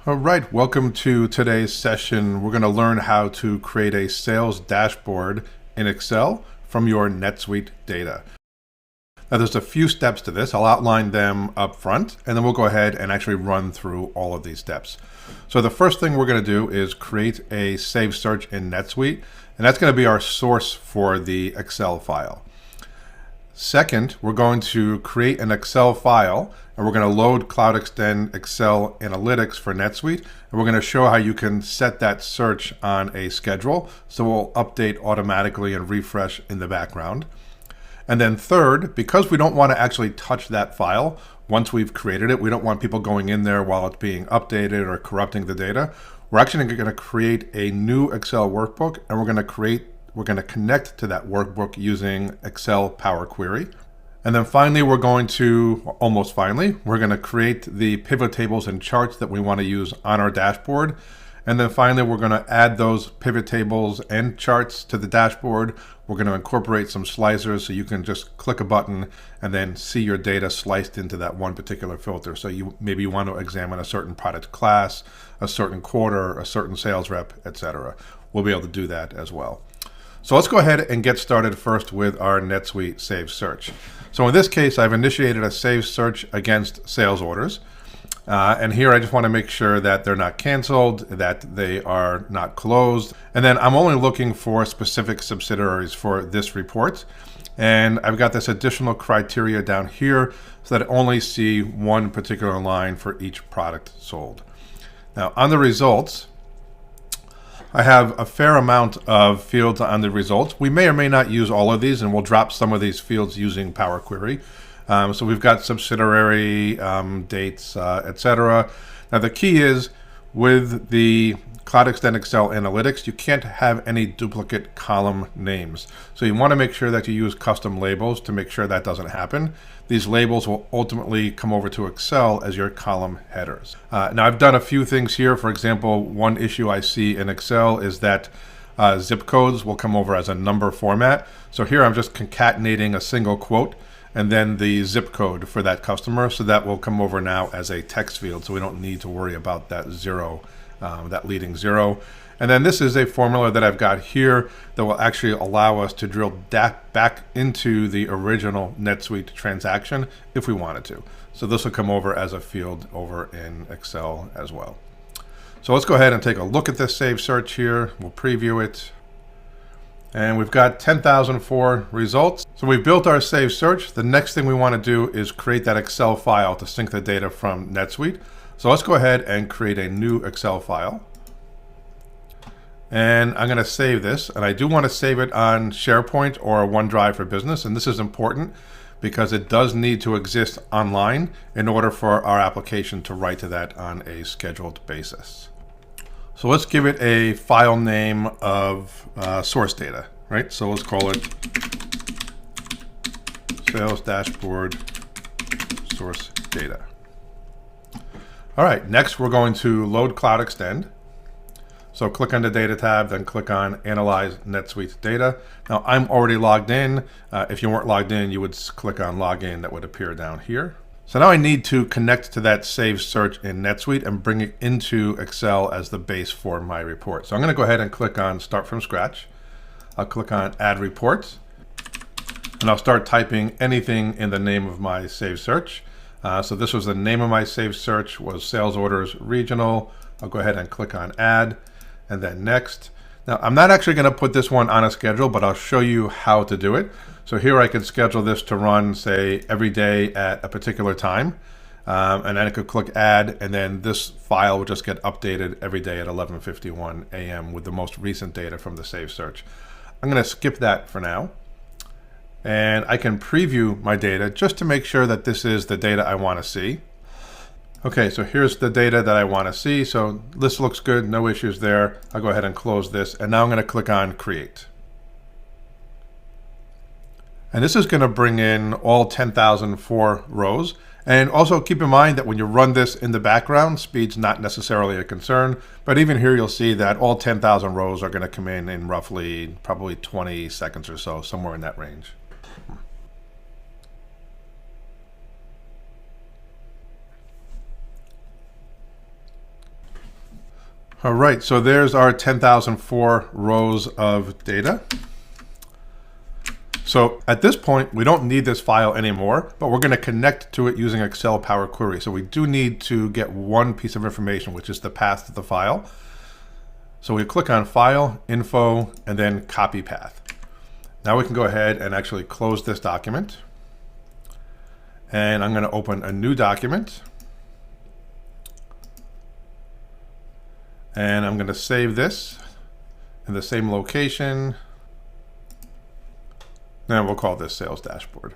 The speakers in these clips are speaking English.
All right, welcome to today's session. We're going to learn how to create a sales dashboard in Excel from your NetSuite data. Now there's a few steps to this. I'll outline them up front, and then we'll go ahead and actually run through all of these steps. So the first thing we're going to do is create a save search in NetSuite, and that's going to be our source for the Excel file. Second, we're going to create an Excel file, and we're going to load CloudExtend Excel Analytics for NetSuite, and we're going to show how you can set that search on a schedule, so we'll update automatically and refresh in the background. And then third, because we don't want to actually touch that file once we've created it, we don't want people going in there while it's being updated or corrupting the data, we're actually going to create a new Excel workbook, and we're going to connect to that workbook using Excel Power Query. And then finally, we're going to create the pivot tables and charts that we want to use on our dashboard. And then finally, we're going to add those pivot tables and charts to the dashboard. We're going to incorporate some slicers so you can just click a button and then see your data sliced into that one particular filter. So maybe you want to examine a certain product class, a certain quarter, a certain sales rep, etc. We'll be able to do that as well. So let's go ahead and get started first with our NetSuite save search. So in this case, I've initiated a save search against sales orders. And here I just want to make sure that they're not canceled, that they are not closed. And then I'm only looking for specific subsidiaries for this report. And I've got this additional criteria down here so that I only see one particular line for each product sold. Now on the results, I have a fair amount of fields on the results. We may or may not use all of these, and we'll drop some of these fields using Power Query. So we've got subsidiary, dates, etc. Now the key is with the CloudExtend Excel Analytics, you can't have any duplicate column names. So you want to make sure that you use custom labels to make sure that doesn't happen. These labels will ultimately come over to Excel as your column headers. Now I've done a few things here. For example, one issue I see in Excel is that zip codes will come over as a number format. So here I'm just concatenating a single quote and then the zip code for that customer. So that will come over now as a text field. So we don't need to worry about that zero, that leading zero. And then this is a formula that I've got here that will actually allow us to drill back into the original NetSuite transaction if we wanted to. So this will come over as a field over in Excel as well. So let's go ahead and take a look at this save search here. We'll preview it. And we've got 10,004 results. So we've built our save search. The next thing we want to do is create that Excel file to sync the data from NetSuite. So let's go ahead and create a new Excel file. And I'm going to save this, and I do want to save it on SharePoint or OneDrive for Business, and this is important because it does need to exist online in order for our application to write to that on a scheduled basis. So let's give it a file name of source data, right? So let's call it sales dashboard source data. All right, next we're going to load CloudExtend. So click on the Data tab, then click on Analyze NetSuite Data. Now I'm already logged in. If you weren't logged in, you would click on Login. That would appear down here. So now I need to connect to that save search in NetSuite and bring it into Excel as the base for my report. So I'm going to go ahead and click on Start from Scratch. I'll click on Add Report, and I'll start typing anything in the name of my save search. So this was the name of my save search, was Sales Orders Regional. I'll go ahead and click on Add, and then Next. Now I'm not actually going to put this one on a schedule, but I'll show you how to do it. So here I could schedule this to run, say, every day at a particular time. And then I could click Add, and then this file will just get updated every day at 11:51 a.m. with the most recent data from the save search. I'm going to skip that for now. And I can preview my data just to make sure that this is the data I want to see. Okay, so here's the data that I want to see. So this looks good, no issues there. I'll go ahead and close this, and now I'm going to click on Create. And this is going to bring in all 10,004 rows. And also keep in mind that when you run this in the background, speed's not necessarily a concern. But even here, you'll see that all 10,000 rows are going to come in roughly probably 20 seconds or so, somewhere in that range. All right, so there's our 10,004 rows of data. So at this point, we don't need this file anymore, but we're going to connect to it using Excel Power Query. So we do need to get one piece of information, which is the path to the file. So we click on File, Info, and then Copy Path. Now we can go ahead and actually close this document. And I'm going to open a new document. And I'm going to save this in the same location. And we'll call this Sales Dashboard.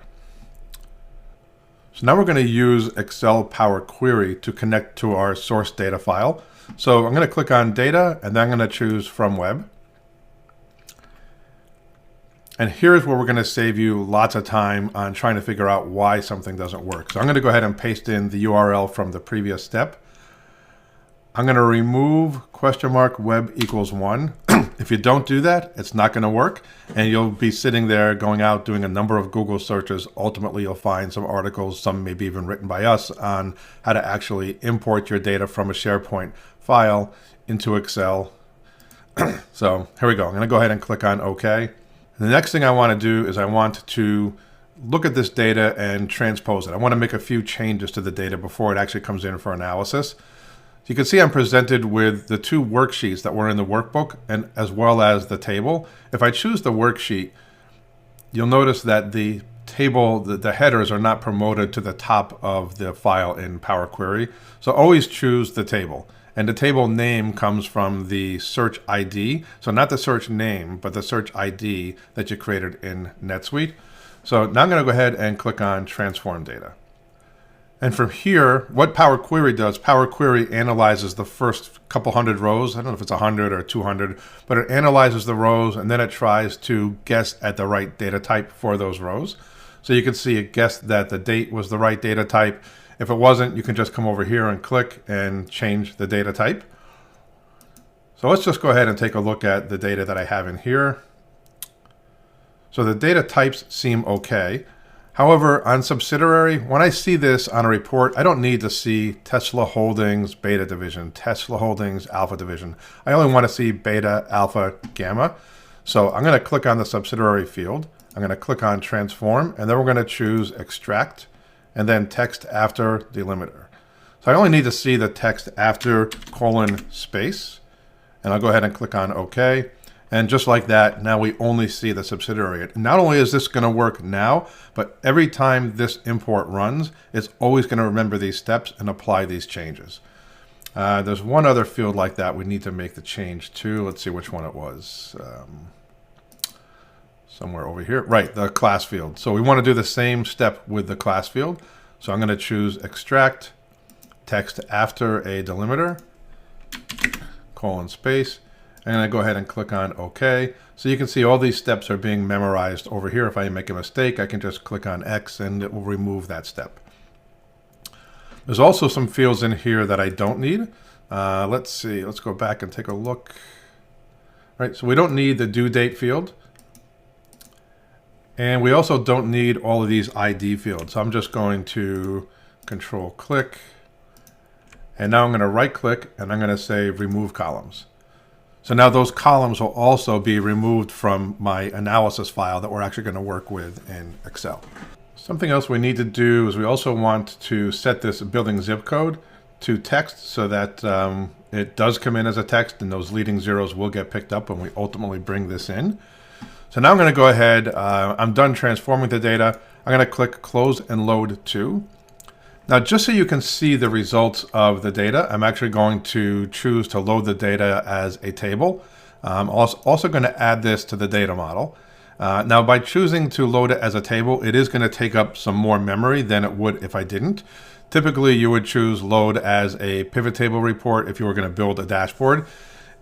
So now we're going to use Excel Power Query to connect to our source data file. So I'm going to click on Data, and then I'm going to choose From Web. And here's where we're going to save you lots of time on trying to figure out why something doesn't work. So I'm going to go ahead and paste in the URL from the previous step. I'm going to remove $web equals 1. If you don't do that, it's not going to work. And you'll be sitting there going out doing a number of Google searches. Ultimately, you'll find some articles, some maybe even written by us, on how to actually import your data from a SharePoint file into Excel. So here we go. I'm going to go ahead and click on OK. The next thing I want to do is I want to look at this data and transpose it. I want to make a few changes to the data before it actually comes in for analysis. You can see I'm presented with the two worksheets that were in the workbook, and as well as the table. If I choose the worksheet, you'll notice that the table, the headers are not promoted to the top of the file in Power Query. So always choose the table. And the table name comes from the search ID. So not the search name, but the search ID that you created in NetSuite. So now I'm going to go ahead and click on Transform Data. And from here, what Power Query does, Power Query analyzes the first couple hundred rows. I don't know if it's 100 or 200, but it analyzes the rows, and then it tries to guess at the right data type for those rows. So you can see it guessed that the date was the right data type. If it wasn't, you can just come over here and click and change the data type. So let's just go ahead and take a look at the data that I have in here. So the data types seem okay. However, on subsidiary, when I see this on a report, I don't need to see Tesla Holdings Beta Division, Tesla Holdings Alpha Division. I only want to see Beta, Alpha, Gamma. So I'm going to click on the subsidiary field. I'm going to click on Transform, and then we're going to choose Extract, and then Text After Delimiter. So I only need to see the text after :space, and I'll go ahead and click on OK. And just like that, now we only see the subsidiary. Not only is this going to work now, but every time this import runs, it's always going to remember these steps and apply these changes. There's one other field like that we need to make the change to. Let's see which one it was. Somewhere over here. Right, the class field. So we want to do the same step with the class field. So I'm going to choose Extract, Text After a Delimiter, :space. And I go ahead and click on OK. So you can see all these steps are being memorized over here. If I make a mistake, I can just click on X and it will remove that step. There's also some fields in here that I don't need. Let's see. Let's go back and take a look. All right, so we don't need the due date field. And we also don't need all of these ID fields. So I'm just going to Control click. And now I'm going to right click and I'm going to say Remove Columns. So now those columns will also be removed from my analysis file that we're actually going to work with in Excel. Something else we need to do is we also want to set this building zip code to text so that it does come in as a text, and those leading zeros will get picked up when we ultimately bring this in. So now I'm going to go ahead. I'm done transforming the data. I'm going to click Close and Load To. Now, just so you can see the results of the data, I'm actually going to choose to load the data as a table. I'm also going to add this to the data model. Now, by choosing to load it as a table, it is going to take up some more memory than it would if I didn't. Typically, you would choose load as a pivot table report if you were going to build a dashboard.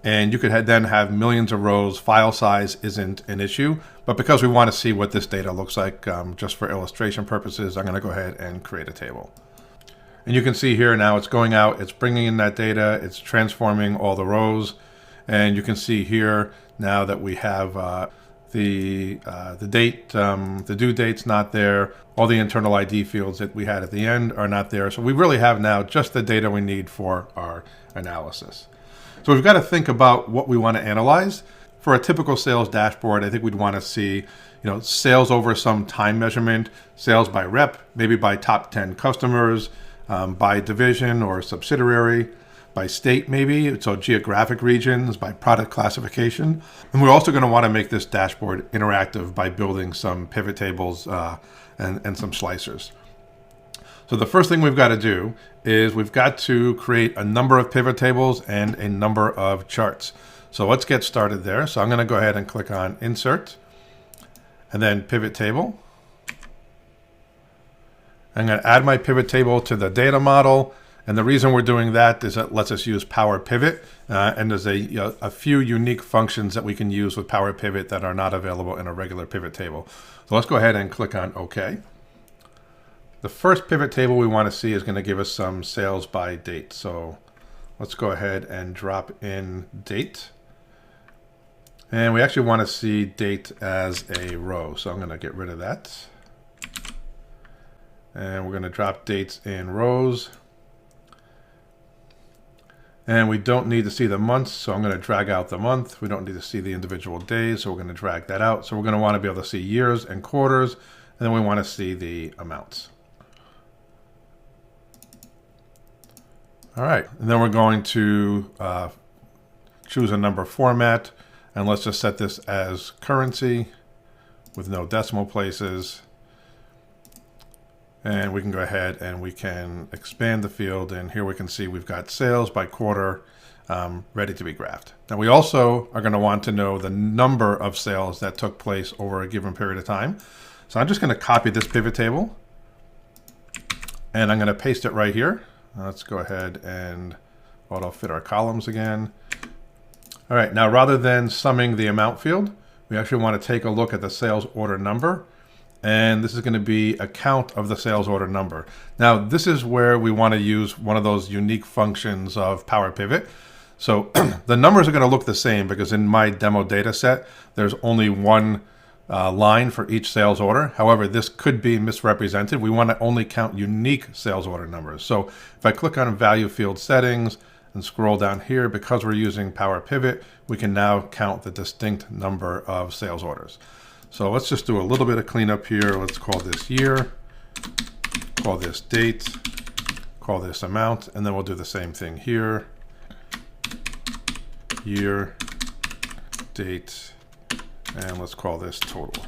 And you could then have millions of rows. File size isn't an issue. But because we want to see what this data looks like, just for illustration purposes, I'm going to go ahead and create a table. And you can see here now it's going out, it's bringing in that data, it's transforming all the rows. And you can see here now that we have the date, the due date's not there. All the internal ID fields that we had at the end are not there. So we really have now just the data we need for our analysis. So we've got to think about what we want to analyze. For a typical sales dashboard, I think we'd want to see, sales over some time measurement, sales by rep, maybe by top 10 customers, by division or subsidiary, by state maybe, so geographic regions, by product classification. And we're also going to want to make this dashboard interactive by building some pivot tables and some slicers. So the first thing we've got to do is we've got to create a number of pivot tables and a number of charts. So let's get started there. So I'm going to go ahead and click on Insert and then Pivot Table. I'm going to add my pivot table to the data model. And the reason we're doing that is it lets us use Power Pivot. And there's a few unique functions that we can use with Power Pivot that are not available in a regular pivot table. So let's go ahead and click on OK. The first pivot table we want to see is going to give us some sales by date. So let's go ahead and drop in date. And we actually want to see date as a row. So I'm going to get rid of that. And we're going to drop dates in rows. And we don't need to see the months, so I'm going to drag out the month. We don't need to see the individual days, so we're going to drag that out. So we're going to want to be able to see years and quarters, and then we want to see the amounts. All right, and then we're going to choose a number format, and let's just set this as currency with no decimal places. And we can go ahead and we can expand the field, and here we can see we've got sales by quarter ready to be graphed. Now we also are going to want to know the number of sales that took place over a given period of time. So I'm just going to copy this pivot table, and I'm going to paste it right here. Let's go ahead and auto fit our columns again. All right, now rather than summing the amount field, we actually want to take a look at the sales order number. And this is going to be a count of the sales order number. Now, this is where we want to use one of those unique functions of Power Pivot. So the numbers are going to look the same because in my demo data set, there's only one line for each sales order. However, this could be misrepresented. We want to only count unique sales order numbers. So if I click on Value Field Settings and scroll down here, because we're using Power Pivot, we can now count the distinct number of sales orders. So let's just do a little bit of cleanup here. Let's call this year, call this date, call this amount, and then we'll do the same thing here. Year, date, and let's call this total.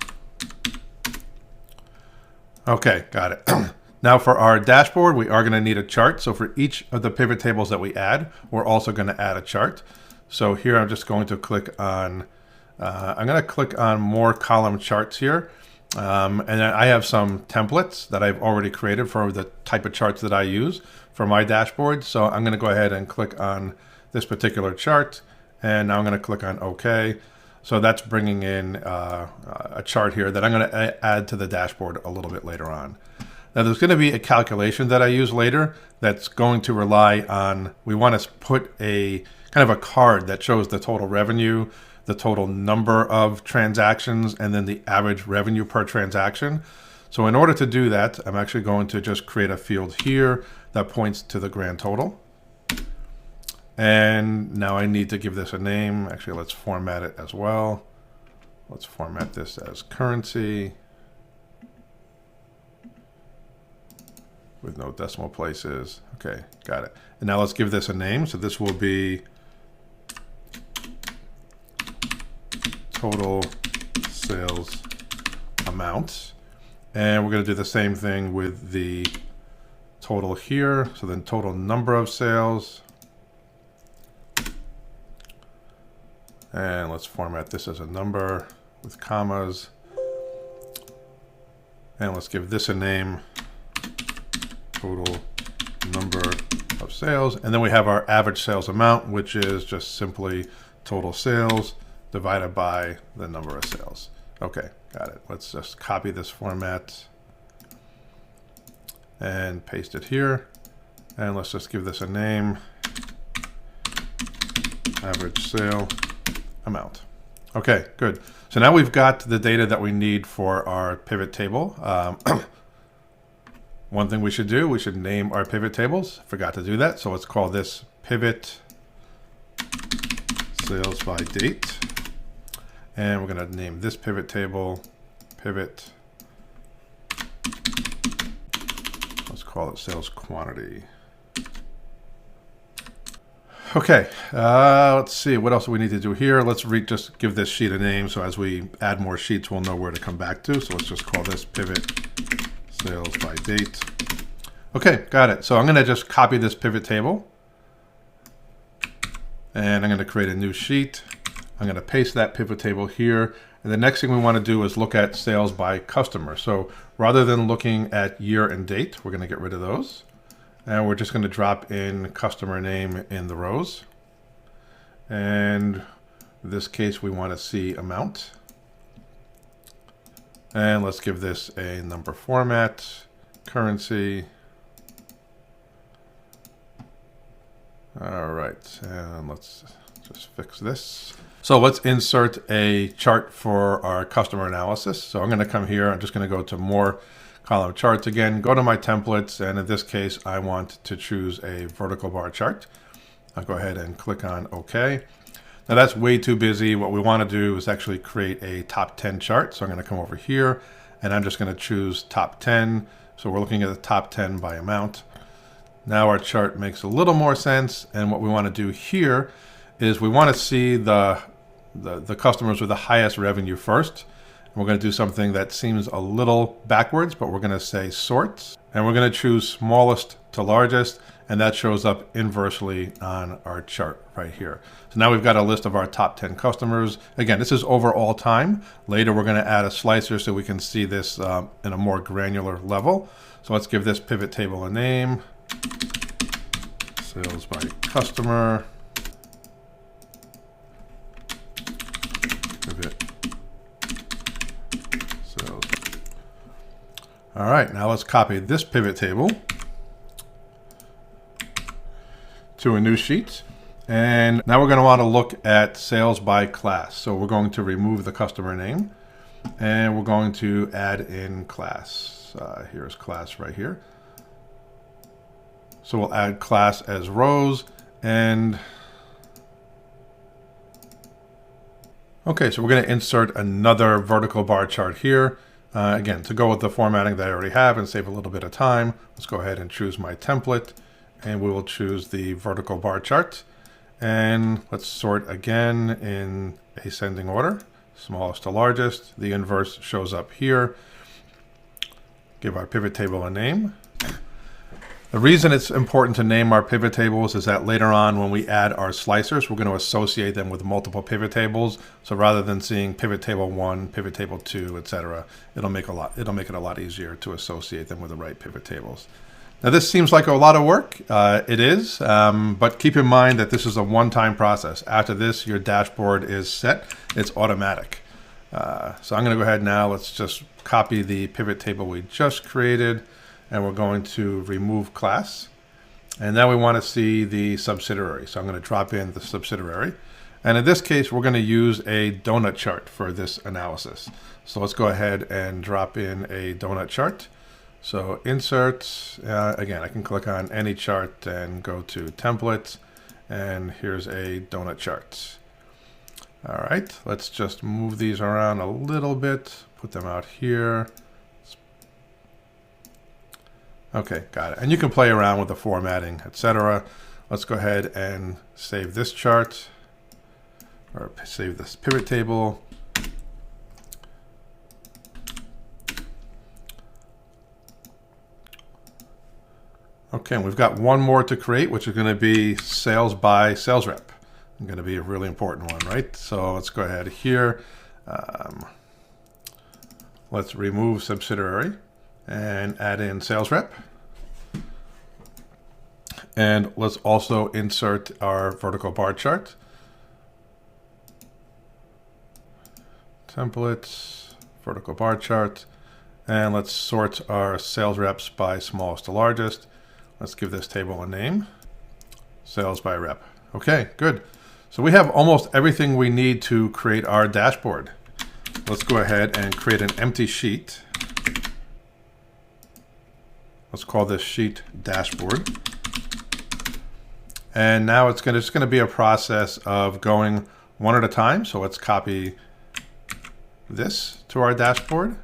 Okay, got it. Now for our dashboard, we are going to need a chart. So for each of the pivot tables that we add, we're also going to add a chart. So here I'm just going to click on I'm going to click on more column charts here. And then I have some templates that I've already created for the type of charts that I use for my dashboard. So I'm going to go ahead and click on this particular chart. And now I'm going to click on OK. So that's bringing in a chart here that I'm going to add to the dashboard a little bit later on. Now there's going to be a calculation that I use later that's going to rely on, we want to put a kind of a card that shows the total revenue, the total number of transactions, and then the average revenue per transaction. So in order to do that, I'm actually going to just create a field here that points to the grand total. And now I need to give this a name. Actually, let's format it as well. Let's format this as currency with no decimal places. Okay, got it. And now let's give this a name. So this will be total sales amount. And we're going to do the same thing with the total here. So then total number of sales. And let's format this as a number with commas. And let's give this a name, total number of sales. And then we have our average sales amount, which is just simply total sales divided by the number of sales. Okay, got it. Let's just copy this format and paste it here. And let's just give this a name, average sale amount. Okay, good. So now we've got the data that we need for our pivot table. One thing we should do, we should name our pivot tables. Forgot to do that. So let's call this pivot sales by date. And we're going to name this pivot table pivot. Let's call it sales quantity. Okay, let's see, what else do we need to do here? Let's just give this sheet a name, so as we add more sheets, we'll know where to come back to. So let's just call this pivot sales by date. Okay, got it. So I'm going to just copy this pivot table, and I'm going to create a new sheet. I'm going to paste that pivot table here. And the next thing we want to do is look at sales by customer. So rather than looking at year and date, we're going to get rid of those. And we're just going to drop in customer name in the rows. And in this case, we want to see amount. And let's give this a number format, currency. All right, and let's just fix this. So let's insert a chart for our customer analysis. So I'm going to come here. I'm just going to go to more column charts again, go to my templates, and in this case, I want to choose a vertical bar chart. I'll go ahead and click on OK. Now that's way too busy. What we want to do is actually create a top 10 chart. So I'm going to come over here, and I'm just going to choose top 10. So we're looking at the top 10 by amount. Now our chart makes a little more sense, and what we want to do here is we want to see the customers with the highest revenue first. We're going to do something that seems a little backwards, but we're going to say sort, and we're going to choose smallest to largest, and that shows up inversely on our chart right here. So now we've got a list of our top 10 customers. Again, this is over all time. Later, we're going to add a slicer so we can see this in a more granular level. So let's give this pivot table a name, sales by customer, pivot. All right, now let's copy this pivot table to a new sheet. And now we're going to want to look at sales by class. So we're going to remove the customer name, and we're going to add in class. Here's class right here. So we'll add class as rows. And okay, so we're going to insert another vertical bar chart here. Again, to go with the formatting that I already have and save a little bit of time, let's go ahead and choose my template, and we will choose the vertical bar chart. And let's sort again in ascending order, smallest to largest. The inverse shows up here. Give our pivot table a name. The reason it's important to name our pivot tables is that later on when we add our slicers, we're going to associate them with multiple pivot tables. So rather than seeing pivot table 1, pivot table 2, etc., it'll make it a lot easier to associate them with the right pivot tables. Now this seems like a lot of work. It is, but keep in mind that this is a one-time process. After this, your dashboard is set. It's automatic. So I'm going to go ahead now. Let's just copy the pivot table we just created. And we're going to remove class. And now we want to see the subsidiary. So I'm going to drop in the subsidiary. And in this case, we're going to use a donut chart for this analysis. So let's go ahead and drop in a donut chart. So insert, again, I can click on any chart and go to templates. And here's a donut chart. All right, let's just move these around a little bit, put them out here. Okay, got it. And you can play around with the formatting, etc. Let's go ahead and save this chart, or save this pivot table. Okay, and we've got one more to create, which is going to be sales by sales rep. Going to be a really important one, right? So let's go ahead here. Let's remove subsidiary and add in sales rep. And let's also insert our vertical bar chart. Templates, vertical bar chart. And let's sort our sales reps by smallest to largest. Let's give this table a name, sales by rep. Okay, good. So we have almost everything we need to create our dashboard. Let's go ahead and create an empty sheet. Let's call this sheet dashboard. And now it's just going to be a process of going one at a time. So let's copy this to our dashboard.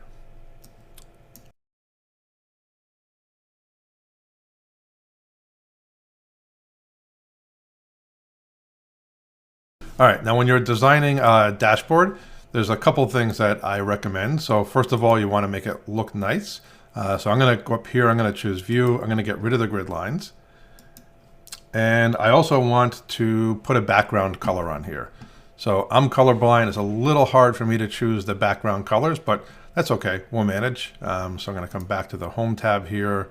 All right, now when you're designing a dashboard, there's a couple things that I recommend. So first of all, you want to make it look nice. So I'm going to go up here, I'm going to choose View, I'm going to get rid of the grid lines. And I also want to put a background color on here. So I'm colorblind, it's a little hard for me to choose the background colors, but that's okay, we'll manage. So I'm going to come back to the Home tab here.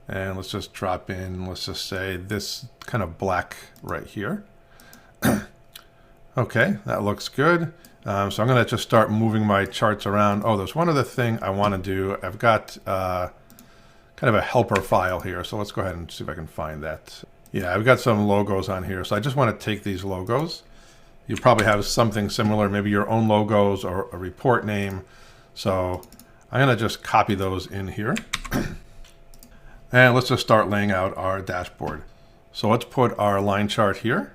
And let's just drop in, let's just say this kind of black right here. Okay, that looks good. So I'm going to just start moving my charts around. Oh, there's one other thing I want to do. I've got kind of a helper file here. So let's go ahead and see if I can find that. Yeah, I've got some logos on here. So I just want to take these logos. You probably have something similar, maybe your own logos or a report name. So I'm going to just copy those in here. And let's just start laying out our dashboard. So let's put our line chart here.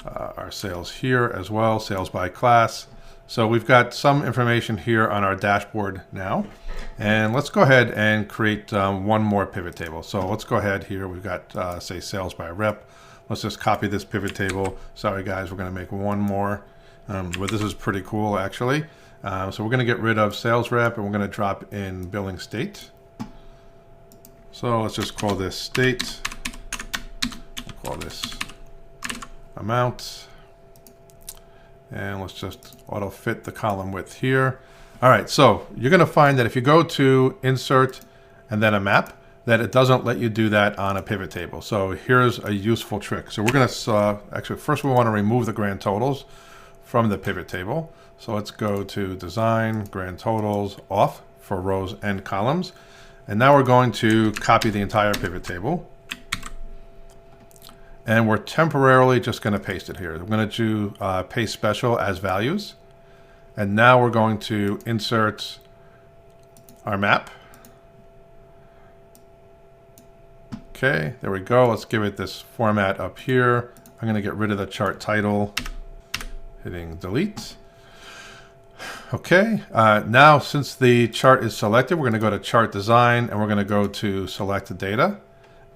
Our sales here as well, sales by class. So we've got some information here on our dashboard now. And let's go ahead and create one more pivot table. So let's go ahead here. We've got, say, sales by rep. Let's just copy this pivot table. Sorry, guys, we're going to make one more. But this is pretty cool, actually. So we're going to get rid of sales rep, and we're going to drop in billing state. So let's just call this state. We'll call this amount. And let's just auto fit the column width here. All right, so you're going to find that if you go to insert and then a map, that it doesn't let you do that on a pivot table. So here's a useful trick. So we're going to actually first we want to remove the grand totals from the pivot table. So let's go to design, grand totals off for rows and columns. And now we're going to copy the entire pivot table. And we're temporarily just going to paste it here. I'm going to do paste special as values. And now we're going to insert our map. Okay, there we go. Let's give it this format up here. I'm going to get rid of the chart title, hitting delete. Okay, now since the chart is selected, we're going to go to chart design and we're going to go to select data.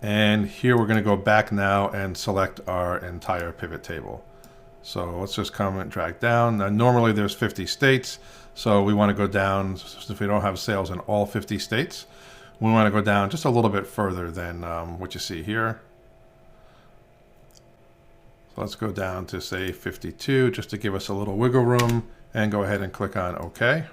And here we're going to go back now and select our entire pivot table. So let's just come and drag down. Now, normally there's 50 states, so we want to go down. So if we don't have sales in all 50 states, we want to go down just a little bit further than what you see here. So let's go down to, say, 52, just to give us a little wiggle room, and go ahead and click on OK.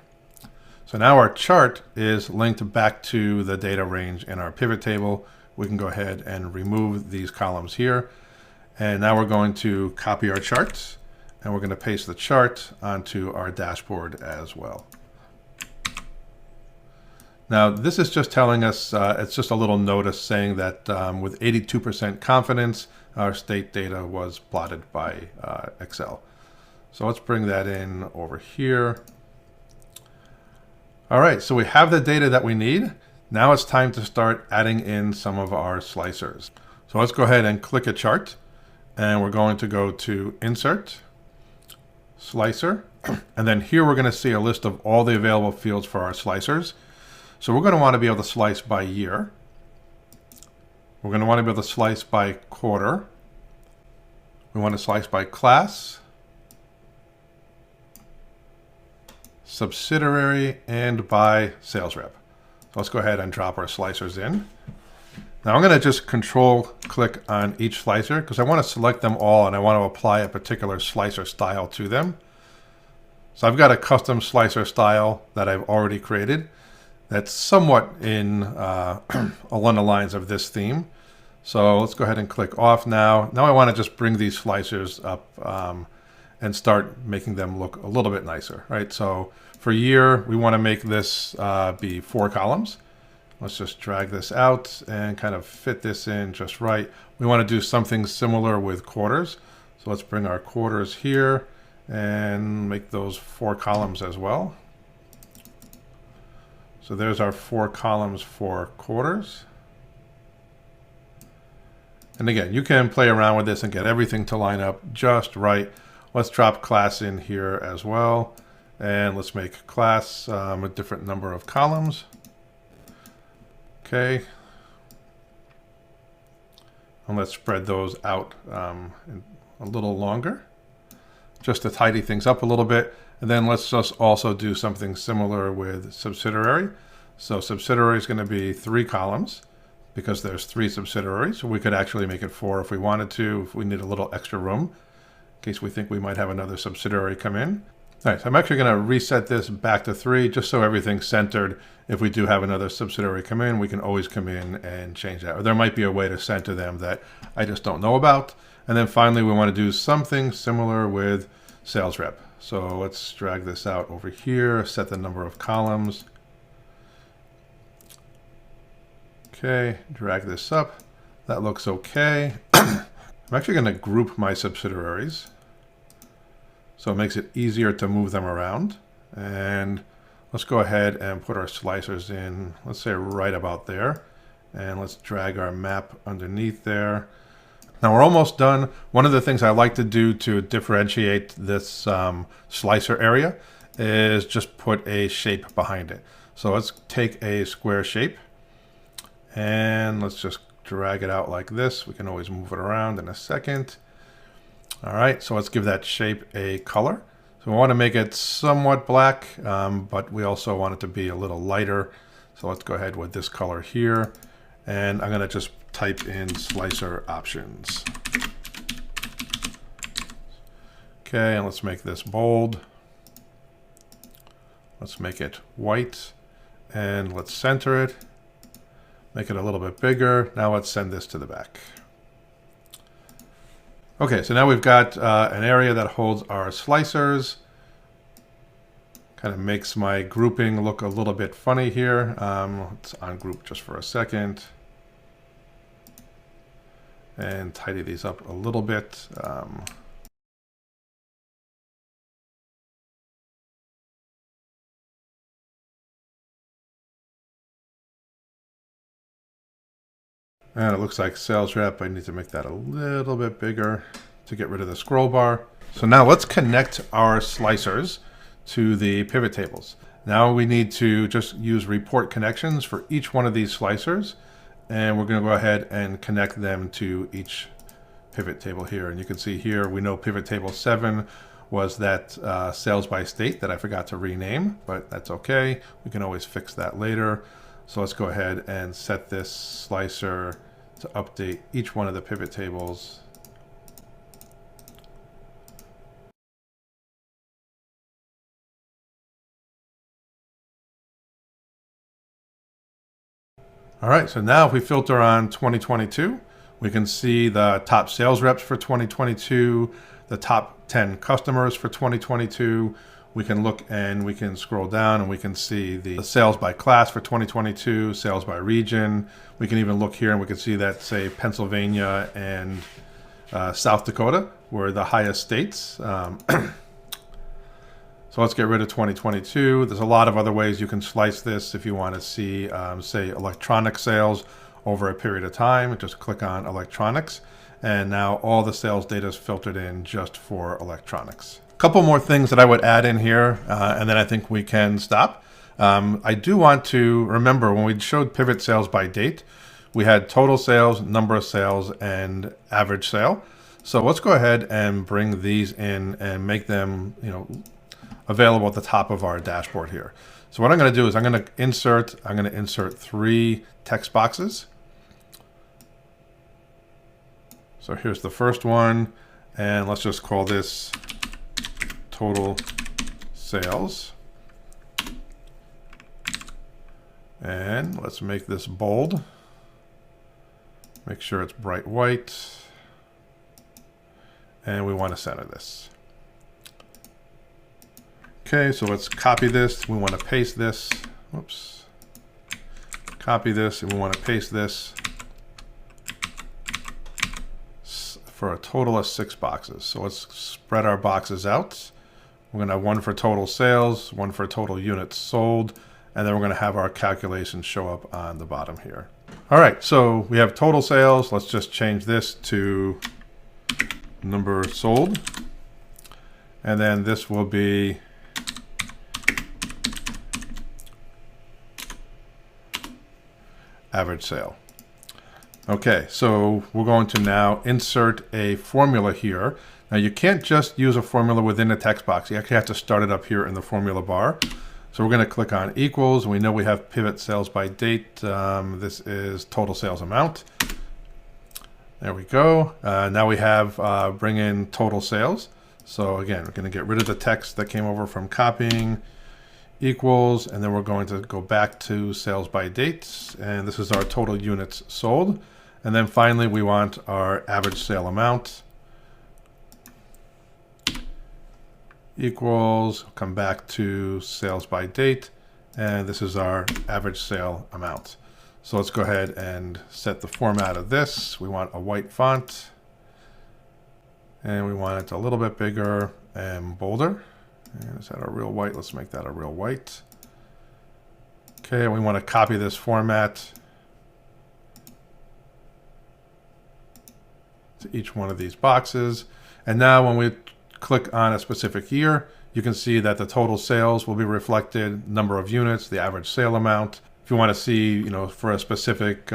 So now our chart is linked back to the data range in our pivot table. We can go ahead and remove these columns here. And now we're going to copy our charts, and we're going to paste the chart onto our dashboard as well. Now, this is just telling us, it's just a little notice saying that with 82% confidence, our state data was plotted by Excel. So let's bring that in over here. All right, so we have the data that we need. Now it's time to start adding in some of our slicers. So let's go ahead and click a chart. And we're going to go to Insert, Slicer. And then here we're going to see a list of all the available fields for our slicers. So we're going to want to be able to slice by year. We're going to want to be able to slice by quarter. We want to slice by class, subsidiary, and by sales rep. So let's go ahead and drop our slicers in. Now I'm going to just control click on each slicer because I want to select them all and I want to apply a particular slicer style to them. So I've got a custom slicer style that I've already created that's somewhat in along the lines of this theme. So let's go ahead and click off now. Now I want to just bring these slicers up and start making them look a little bit nicer, right? So for year, we want to make this be 4 columns. Let's just drag this out and kind of fit this in just right. We want to do something similar with quarters. So let's bring our quarters here and make those 4 columns as well. So there's our 4 columns for quarters. And again, you can play around with this and get everything to line up just right. Let's drop class in here as well. And let's make class a different number of columns. Okay. And let's spread those out a little longer, just to tidy things up a little bit. And then let's just also do something similar with subsidiary. So subsidiary is going to be 3 columns because there's 3 subsidiaries. So we could actually make it 4 if we wanted to, if we need a little extra room, in case we think we might have another subsidiary come in. All right, so I'm actually going to reset this back to 3 just so everything's centered. If we do have another subsidiary come in, we can always come in and change that. Or there might be a way to center them that I just don't know about. And then finally, we want to do something similar with sales rep. So let's drag this out over here, set the number of columns. Okay, drag this up. That looks okay. I'm actually going to group my subsidiaries, so it makes it easier to move them around. And let's go ahead and put our slicers in, let's say right about there. And let's drag our map underneath there. Now we're almost done. One of the things I like to do to differentiate this slicer area is just put a shape behind it. So let's take a square shape and let's just drag it out like this. We can always move it around in a second. All right, so let's give that shape a color. So we want to make it somewhat black, but we also want it to be a little lighter. So let's go ahead with this color here. And I'm going to just type in slicer options. Okay, and let's make this bold. Let's make it white. And let's center it. Make it a little bit bigger. Now let's send this to the back. Okay, so now we've got an area that holds our slicers. Kind of makes my grouping look a little bit funny here. Let's ungroup just for a second. And tidy these up a little bit. And it looks like sales rep. I need to make that a little bit bigger to get rid of the scroll bar. So now let's connect our slicers to the pivot tables. Now we need to just use report connections for each one of these slicers. And we're going to go ahead and connect them to each pivot table here. And you can see here, we know pivot table 7 was that sales by state that I forgot to rename, but that's okay. We can always fix that later. So let's go ahead and set this slicer to update each one of the pivot tables. All right, so now if we filter on 2022, we can see the top sales reps for 2022, the top 10 customers for 2022. We can look and we can scroll down and we can see the sales by class for 2022, sales by region. We can even look here and we can see that, say, Pennsylvania and South Dakota were the highest states. So let's get rid of 2022. There's a lot of other ways you can slice this if you want to see, say, electronic sales over a period of time. Just click on electronics. And now all the sales data is filtered in just for electronics. A couple more things that I would add in here, and then I think we can stop. I do want to remember when we showed pivot sales by date, we had total sales, number of sales, and average sale. So let's go ahead and bring these in and make them, available at the top of our dashboard here. So what I'm going to do is I'm going to insert 3 text boxes. So here's the first one, and let's just call this total sales. And let's make this bold. Make sure it's bright white. And we want to center this. Okay, so let's copy this. We want to paste this. Whoops. Copy this, and we want to paste this for a total of 6 boxes. So let's spread our boxes out. We're going to have one for total sales, one for total units sold, and then we're going to have our calculations show up on the bottom here. All right, so we have total sales. Let's just change this to number sold. And then this will be average sale. Okay, so we're going to now insert a formula here. Now you can't just use a formula within the text box. You actually have to start it up here in the formula bar. So we're going to click on equals. We know we have pivot sales by date. This is total sales amount. There we go. Now we have bring in total sales. So again, we're going to get rid of the text that came over from copying, equals, and then we're going to go back to sales by date. And this is our total units sold. And then finally, we want our average sale amount. Equals, come back to sales by date, and this is our average sale amount. So let's go ahead and set the format of this. We want a white font, and we want it a little bit bigger and bolder. And is that a real white? Let's make that a real white. Okay, we want to copy this format to each one of these boxes. And now when we click on a specific year, you can see that the total sales will be reflected, number of units, the average sale amount. If you want to see, for a specific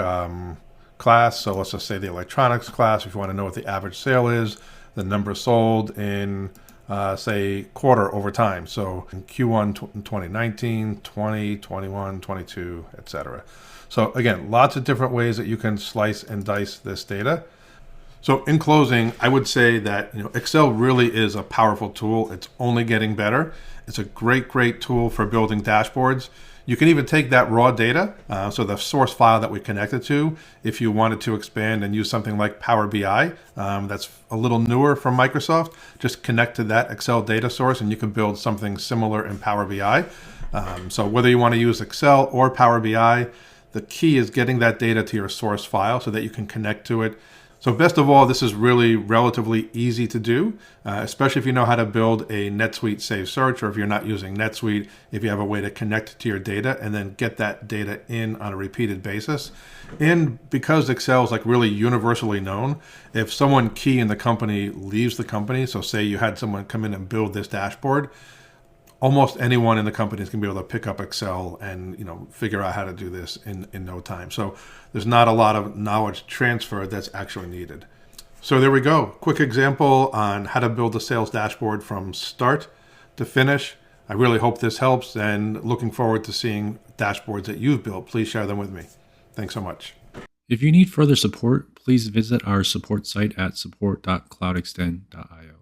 class, so let's just say the electronics class, if you want to know what the average sale is, the number sold in, say, quarter over time. So in Q1 2019, 20, 21, 22, etc. So again, lots of different ways that you can slice and dice this data. So in closing, I would say that Excel really is a powerful tool. It's only getting better. It's a great tool for building dashboards. You can even take that raw data, so the source file that we connected to, if you wanted to expand and use something like Power BI, that's a little newer from Microsoft, just connect to that Excel data source and you can build something similar in Power BI. So whether you want to use Excel or Power BI, the key is getting that data to your source file so that you can connect to it. So best of all, this is really relatively easy to do, especially if you know how to build a NetSuite Save Search, or if you're not using NetSuite, if you have a way to connect to your data and then get that data in on a repeated basis. And because Excel is really universally known, if someone key in the company leaves the company, so say you had someone come in and build this dashboard, almost anyone in the company is going to be able to pick up Excel and figure out how to do this in no time. So there's not a lot of knowledge transfer that's actually needed. So there we go. Quick example on how to build a sales dashboard from start to finish. I really hope this helps, and looking forward to seeing dashboards that you've built. Please share them with me. Thanks so much. If you need further support, please visit our support site at support.cloudextend.io.